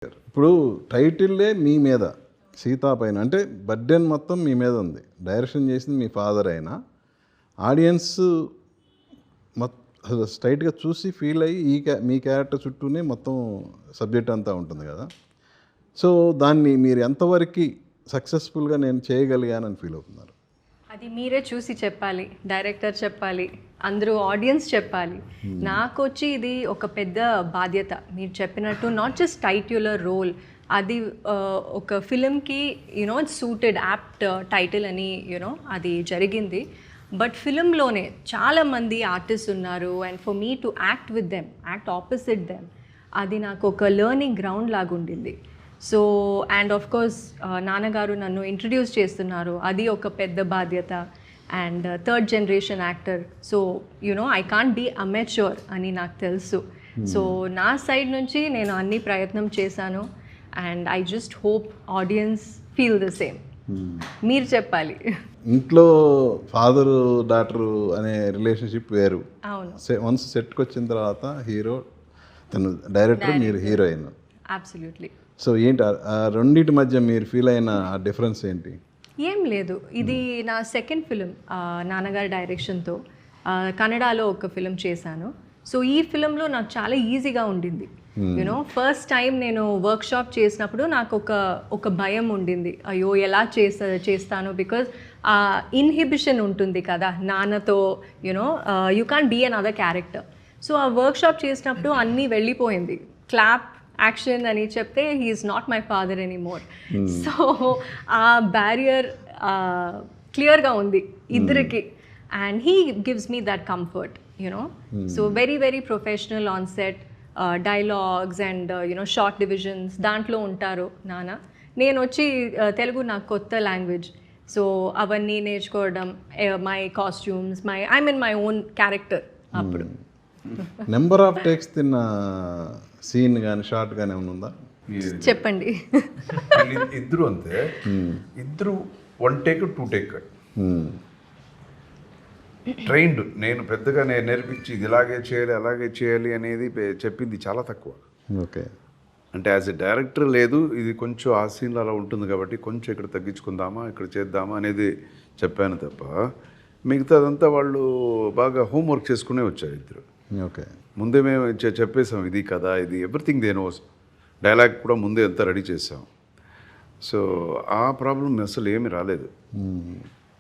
ఇప్పుడు టైటిల్లే మీ మీద సీతా పైన అంటే బర్డెన్ మొత్తం మీ మీద ఉంది. డైరెక్షన్ చేసింది మీ ఫాదర్ అయినా ఆడియన్స్ అసలు స్ట్రైట్గా చూసి ఫీల్ అయ్యి మీ క్యారెక్టర్ చుట్టూనే మొత్తం సబ్జెక్ట్ అంతా ఉంటుంది కదా. సో దాన్ని మీరు ఎంతవరకు సక్సెస్ఫుల్గా నేను చేయగలిగానని ఫీల్ అవుతున్నారు? అది మీరే చూసి చెప్పాలి, డైరెక్టర్ చెప్పాలి, అందరూ ఆడియన్స్ చెప్పాలి. నాకు వచ్చి ఇది ఒక పెద్ద బాధ్యత. మీరు చెప్పినట్టు నాట్ జస్ట్ టైటిలర్ రోల్, అది ఒక ఫిలింకి యూనో సూటెడ్ యాప్ట్ టైటిల్ అని యూనో అది జరిగింది. బట్ ఫిలింలోనే చాలామంది ఆర్టిస్ట్ ఉన్నారు and for me to act with them, act opposite them, అది నాకు ఒక లెర్నింగ్ గ్రౌండ్ లాగా ఉండింది. సో అండ్ ఆఫ్ కోర్స్ నాన్నగారు నన్ను ఇంట్రడ్యూస్ చేస్తున్నారు, అది ఒక పెద్ద బాధ్యత. And third generation actor, so you know I can't be amateur అని నాకు తెలుసు. సో నా సైడ్ నుంచి నేను అన్ని ప్రయత్నం చేశాను and I just hope audience feel the same. మీరు చెప్పాలి. ఇంట్లో ఫాదరు డాటరు అనే రిలేషన్షిప్ వేరు. అవును, వన్స్ సెట్కి వచ్చిన తర్వాత హీరో, తను డైరెక్టర్, మీరు హీరోయిన్. అబ్సల్యూట్లీ. సో ఏంటి ఆ రెండింటి మధ్య మీరు ఫీల్ అయిన ఆ డిఫరెన్స్ ఏంటి? ఏం లేదు, ఇది నా సెకండ్ ఫిలిం నాన్నగారి డైరెక్షన్తో. కన్నడలో ఒక ఫిలిం చేశాను. సో ఈ ఫిలింలో నాకు చాలా ఈజీగా ఉండింది. యూనో ఫస్ట్ టైం నేను వర్క్షాప్ చేసినప్పుడు నాకు ఒక భయం ఉండింది, అయ్యో ఎలా చేస్తాను, బికాజ్ ఇన్హిబిషన్ ఉంటుంది కదా నాన్నతో, you know you can't be an other character. So ఆ వర్క్షాప్ చేసినప్పుడు అన్నీ వెళ్ళిపోయింది. క్లాప్ యాక్షన్ అని చెప్తే he's not my father anymore. So ఆ బ్యారియర్ క్లియర్గా ఉంది ఇద్దరికి. And he gives me that comfort, you know. So very very professional on set, dialogues and you know short divisions దాంట్లో ఉంటారు నాన్న. నేను వచ్చి తెలుగు నాకు కొత్త లాంగ్వేజ్, సో అవన్నీ నేర్చుకోవడం, my costumes, I mean my own character. అప్పుడు నెంబర్ ఆఫ్ టేక్స్ తిన్న సీన్ కానీ షార్ట్ కానీ ఏమైనా ఉందా? చెప్పండి. ఇద్దరు అంతే, ఇద్దరు 1 టేక్ 2 టేక్ ట్రైన్డ్. నేను పెద్దగా నేర్పించి ఇది ఇలాగే చేయాలి అలాగే చేయాలి అనేది చెప్పింది చాలా తక్కువ. ఓకే. అంటే యాజ్ ఎ డైరెక్టర్ లేదు, ఇది కొంచెం ఆ సీన్లో అలా ఉంటుంది కాబట్టి కొంచెం ఇక్కడ తగ్గించుకుందామా ఇక్కడ చేద్దామా అనేది చెప్పాను తప్ప, మిగతాదంతా వాళ్ళు బాగా హోంవర్క్ చేసుకునే వచ్చారు ఇద్దరు. ఓకే. ముందే మేము చెప్పేసాం ఇది కదా, ఇది ఎవ్రీథింగ్ దే నోస్. డైలాగ్ కూడా ముందే అంతా రెడీ చేసాం. సో ఆ ప్రాబ్లం అసలు ఏమీ రాలేదు.